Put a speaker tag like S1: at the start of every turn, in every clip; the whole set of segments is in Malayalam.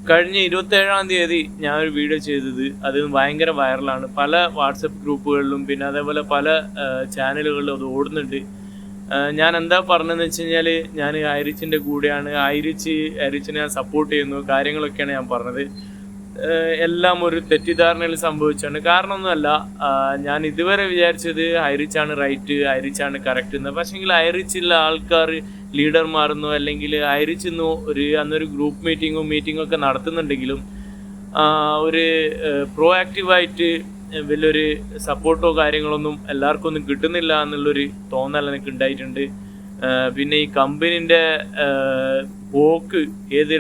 S1: കഴിഞ്ഞ 27-ാം തീയതി ഞാനൊരു വീഡിയോ ചെയ്തത് അത് ഭയങ്കര വൈറലാണ്. പല വാട്സപ്പ് ഗ്രൂപ്പുകളിലും പിന്നെ അതേപോലെ പല ചാനലുകളിലും അത് ഓടുന്നുണ്ട്. ഞാൻ എന്താ പറഞ്ഞതെന്ന് വെച്ച് കഴിഞ്ഞാൽ, ഞാൻ ഐറിച്ചിൻ്റെ കൂടെയാണ്, ഐറിച്ചിനെ ഞാൻ സപ്പോർട്ട് ചെയ്യുന്നു, കാര്യങ്ങളൊക്കെയാണ് ഞാൻ പറഞ്ഞത്. എല്ലാം ഒരു തെറ്റിദ്ധാരണയിൽ സംഭവിച്ചാണ്. കാരണമൊന്നുമല്ല, ഞാൻ ഇതുവരെ വിചാരിച്ചത് ഐറിച്ചാണ് റൈറ്റ്, ഐറിച്ചാണ് കറക്റ്റ് എന്ന്. പക്ഷേങ്കിൽ ഐറിച്ചുള്ള ആൾക്കാർ ലീഡർമാരെന്നോ അല്ലെങ്കിൽ ഐറിച്ചെന്നോ അന്നൊരു ഗ്രൂപ്പ് മീറ്റിങ്ങും ഒക്കെ നടത്തുന്നുണ്ടെങ്കിലും ഒരു പ്രോആക്റ്റീവായിട്ട് വലിയൊരു സപ്പോർട്ടോ കാര്യങ്ങളൊന്നും എല്ലാവർക്കും ഒന്നും കിട്ടുന്നില്ല എന്നുള്ളൊരു തോന്നൽ എനിക്ക് ഉണ്ടായിട്ടുണ്ട്. പിന്നെ ഈ കമ്പനീൻ്റെ പോക്ക് ഏത്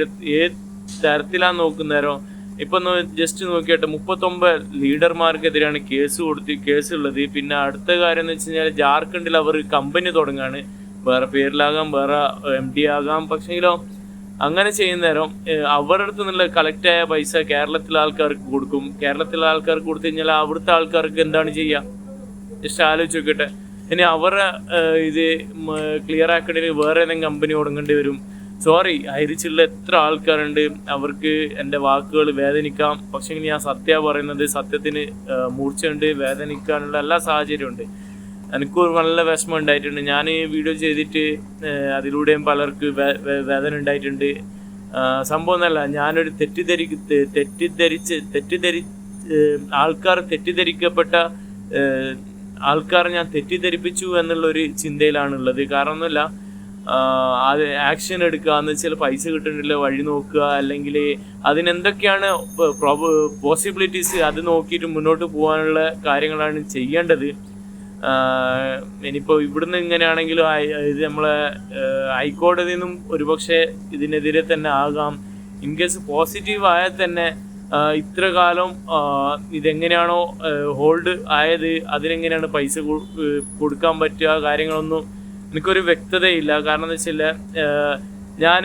S1: തരത്തിലാന്ന് നോക്കുന്നേരം ഇപ്പം ജസ്റ്റ് നോക്കിയിട്ട് 39 ലീഡർമാർക്കെതിരെയാണ് കേസുള്ളത്. പിന്നെ അടുത്ത കാര്യം എന്ന് വെച്ച് കഴിഞ്ഞാൽ, ജാർഖണ്ഡിൽ അവർ കമ്പനി തുടങ്ങുകയാണ്. വേറെ പേരിലാകാം, വേറെ MD ആകാം. പക്ഷേങ്കിലോ അങ്ങനെ ചെയ്യുന്നേരം അവരുടെ അടുത്ത് നിന്നുള്ള കളക്റ്റായ പൈസ കേരളത്തിലെ ആൾക്കാർക്ക് കൊടുക്കും. കേരളത്തിലെ ആൾക്കാർക്ക് കൊടുത്തു കഴിഞ്ഞാൽ അവിടുത്തെ ആൾക്കാർക്ക് എന്താണ് ചെയ്യുക? ജസ്റ്റ് ആലോചിച്ച് നോക്കട്ടെ. ഇനി അവരുടെ ഇത് ക്ലിയർ ആക്കണമെങ്കിൽ വേറെ ഏതെങ്കിലും കമ്പനി തുടങ്ങേണ്ടി വരും. സോറി, ഐറിച്ചുള്ള എത്ര ആൾക്കാരുണ്ട്, അവർക്ക് എൻ്റെ വാക്കുകൾ വേദനിക്കാം. പക്ഷേ ഞാൻ പറയുന്നത്, സത്യത്തിന് മൂർച്ചയുണ്ട്, വേദനിക്കാനുള്ള എല്ലാ സാഹചര്യമുണ്ട്. എനിക്കൊരു നല്ല വിഷമം ഉണ്ടായിട്ടുണ്ട്. ഞാൻ ഈ വീഡിയോ ചെയ്തിട്ട് അതിലൂടെയും പലർക്ക് വേദന ഉണ്ടായിട്ടുണ്ട്. സംഭവം എന്നല്ല, ഞാനൊരു ആൾക്കാർ തെറ്റിദ്ധരിക്കപ്പെട്ട ആൾക്കാരെ ഞാൻ തെറ്റിദ്ധരിപ്പിച്ചു എന്നുള്ളൊരു ചിന്തയിലാണുള്ളത്. കാരണം ഒന്നുമില്ല, അത് ആക്ഷൻ എടുക്കുക എന്ന് വെച്ചാൽ പൈസ കിട്ടുന്നില്ല വഴി നോക്കുക, അല്ലെങ്കിൽ അതിനെന്തൊക്കെയാണ് പോസിബിലിറ്റീസ് അത് നോക്കിയിട്ട് മുന്നോട്ട് പോകാനുള്ള കാര്യങ്ങളാണ് ചെയ്യേണ്ടത്. ഇനിയിപ്പോൾ ഇവിടുന്ന് ഇങ്ങനെയാണെങ്കിലും ഇത് നമ്മളെ ഹൈക്കോടതിയിൽ നിന്നും ഒരുപക്ഷെ ഇതിനെതിരെ തന്നെ ആകാം. ഇൻ കേസ് പോസിറ്റീവ് ആയാൽ തന്നെ ഇത്ര കാലം ഇതെങ്ങനെയാണോ ഹോൾഡ് ആയത് അതിനെങ്ങനെയാണ് പൈസ കൊടുക്കാൻ പറ്റുക, കാര്യങ്ങളൊന്നും എനിക്കൊരു വ്യക്തതയില്ല. കാരണം എന്ന് വെച്ചാൽ ഞാൻ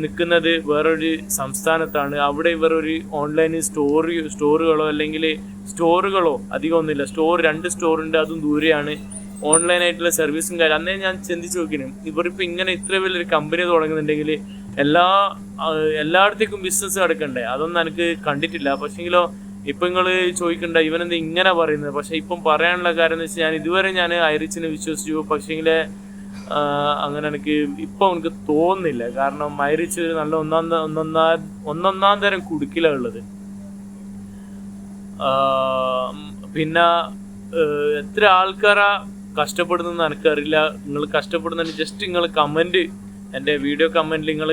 S1: നിൽക്കുന്നത് വേറൊരു സംസ്ഥാനത്താണ്. അവിടെ ഇവർ ഒരു ഓൺലൈൻ സ്റ്റോറുകളോ അല്ലെങ്കിൽ സ്റ്റോറുകളോ അധികമൊന്നുമില്ല. 2 സ്റ്റോറുണ്ട്, അതും ദൂരെയാണ്. ഓൺലൈനായിട്ടുള്ള സർവീസും കാര്യം അന്നേ ഞാൻ ചിന്തിച്ച് നോക്കിനും. ഇവരിപ്പോൾ ഇങ്ങനെ ഇത്ര വലിയൊരു കമ്പനി തുടങ്ങുന്നുണ്ടെങ്കിൽ എല്ലായിടത്തേക്കും ബിസിനസ് നടക്കണ്ടേ? അതൊന്നും എനിക്ക് കണ്ടിട്ടില്ല. പക്ഷേങ്കിലോ ഇപ്പം നിങ്ങൾ ചോദിക്കണ്ട ഇവനെന്താ ഇങ്ങനെ പറയുന്നത്. പക്ഷേ ഇപ്പം പറയാനുള്ള കാര്യം എന്ന് വെച്ചാൽ, ഞാൻ ഇതുവരെ ഐറിച്ചിനെ വിശ്വസിച്ചു. പക്ഷേങ്കിൽ അങ്ങനെ എനിക്ക് തോന്നുന്നില്ല. കാരണം ഐറിച്ച് നല്ല ഒന്നൊന്നാം തരം കുടുക്കിലാണ് ഉള്ളത്. പിന്നെ എത്ര ആൾക്കാരാ കഷ്ടപ്പെടുന്നതെന്ന് എനിക്കറിയില്ല. നിങ്ങൾ കഷ്ടപ്പെടുന്നതിന് ജസ്റ്റ് നിങ്ങൾ കമൻറ്റ്, എൻ്റെ വീഡിയോ കമൻറ്റിൽ നിങ്ങൾ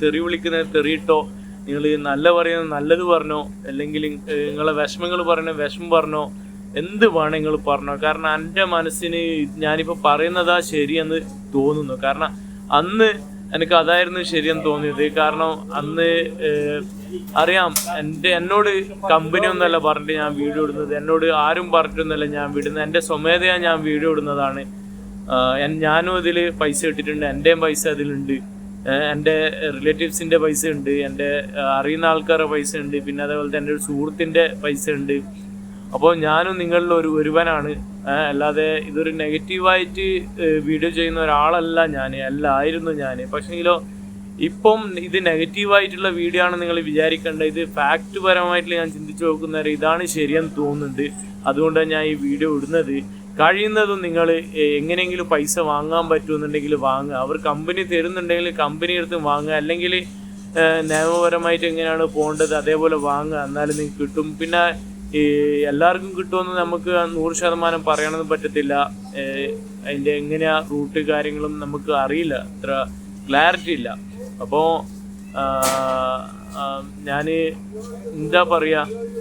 S1: തെറി വിളിക്കുന്ന തെറിയിട്ടോ, നിങ്ങൾ നല്ല പറയുന്നത് നല്ലത് പറഞ്ഞോ, അല്ലെങ്കിൽ നിങ്ങളെ വിഷമങ്ങൾ പറയണ വിഷമം പറഞ്ഞോ, എന്ത് വേണം നിങ്ങൾ പറഞ്ഞോ. കാരണം എൻ്റെ മനസ്സിന് ഞാനിപ്പോൾ പറയുന്നതാ ശരിയെന്ന് തോന്നുന്നു. കാരണം അന്ന് എനിക്ക് അതായിരുന്നു ശരിയെന്ന് തോന്നിയത്. കാരണം അന്ന് അറിയാം, എന്നോട് കമ്പനി ഒന്നല്ല പറഞ്ഞിട്ട് ഞാൻ വീഡിയോ ഇടുന്നത്, എന്നോട് ആരും പറഞ്ഞിട്ടൊന്നുമല്ല ഞാൻ വിടുന്നത്, എൻ്റെ സ്വമേധയാ ഞാൻ വീഡിയോ ഇടുന്നതാണ്. ഞാനും ഇതിൽ പൈസ ഇട്ടിട്ടുണ്ട്, എൻ്റെയും പൈസ അതിലുണ്ട്, എൻ്റെ റിലേറ്റീവ്സിൻ്റെ പൈസ ഉണ്ട്, എൻ്റെ അറിയുന്ന ആൾക്കാരുടെ പൈസ ഉണ്ട്, പിന്നെ അതേപോലെ തന്നെ എൻ്റെ ഒരു സുഹൃത്തിൻ്റെ പൈസ ഉണ്ട്. അപ്പോൾ ഞാനും നിങ്ങളിൽ ഒരുവനാണ്. അല്ലാതെ ഇതൊരു നെഗറ്റീവായിട്ട് വീഡിയോ ചെയ്യുന്ന ഒരാളല്ല ആയിരുന്നു ഞാൻ. പക്ഷേങ്കിലോ ഇപ്പം ഇത് നെഗറ്റീവായിട്ടുള്ള വീഡിയോ ആണ് നിങ്ങൾ വിചാരിക്കേണ്ട. ഇത് ഫാക്റ്റ് പരമായിട്ട് ഞാൻ ചിന്തിച്ച് നോക്കുന്നവരെ ഇതാണ് ശരിയെന്ന് തോന്നുന്നുണ്ട്. അതുകൊണ്ടാണ് ഞാൻ ഈ വീഡിയോ ഇടുന്നത്. കഴിയുന്നതും നിങ്ങൾ എങ്ങനെയെങ്കിലും പൈസ വാങ്ങാൻ പറ്റുമെന്നുണ്ടെങ്കിൽ വാങ്ങുക. അവർ കമ്പനി തരുന്നുണ്ടെങ്കിൽ കമ്പനി എടുത്ത് വാങ്ങുക, അല്ലെങ്കിൽ നിയമപരമായിട്ട് എങ്ങനെയാണ് പോകേണ്ടത് അതേപോലെ വാങ്ങുക. എന്നാലും നിങ്ങൾക്ക് കിട്ടും. പിന്നെ എല്ലാവർക്കും കിട്ടുമെന്ന് നമുക്ക് 100% പറയണമെന്ന് പറ്റത്തില്ല. അതിൻ്റെ എങ്ങനെയാ റൂട്ട് കാര്യങ്ങളും നമുക്ക് അറിയില്ല, അത്ര ക്ലാരിറ്റി ഇല്ല. അപ്പോൾ ഞാൻ എന്താ പറയുക,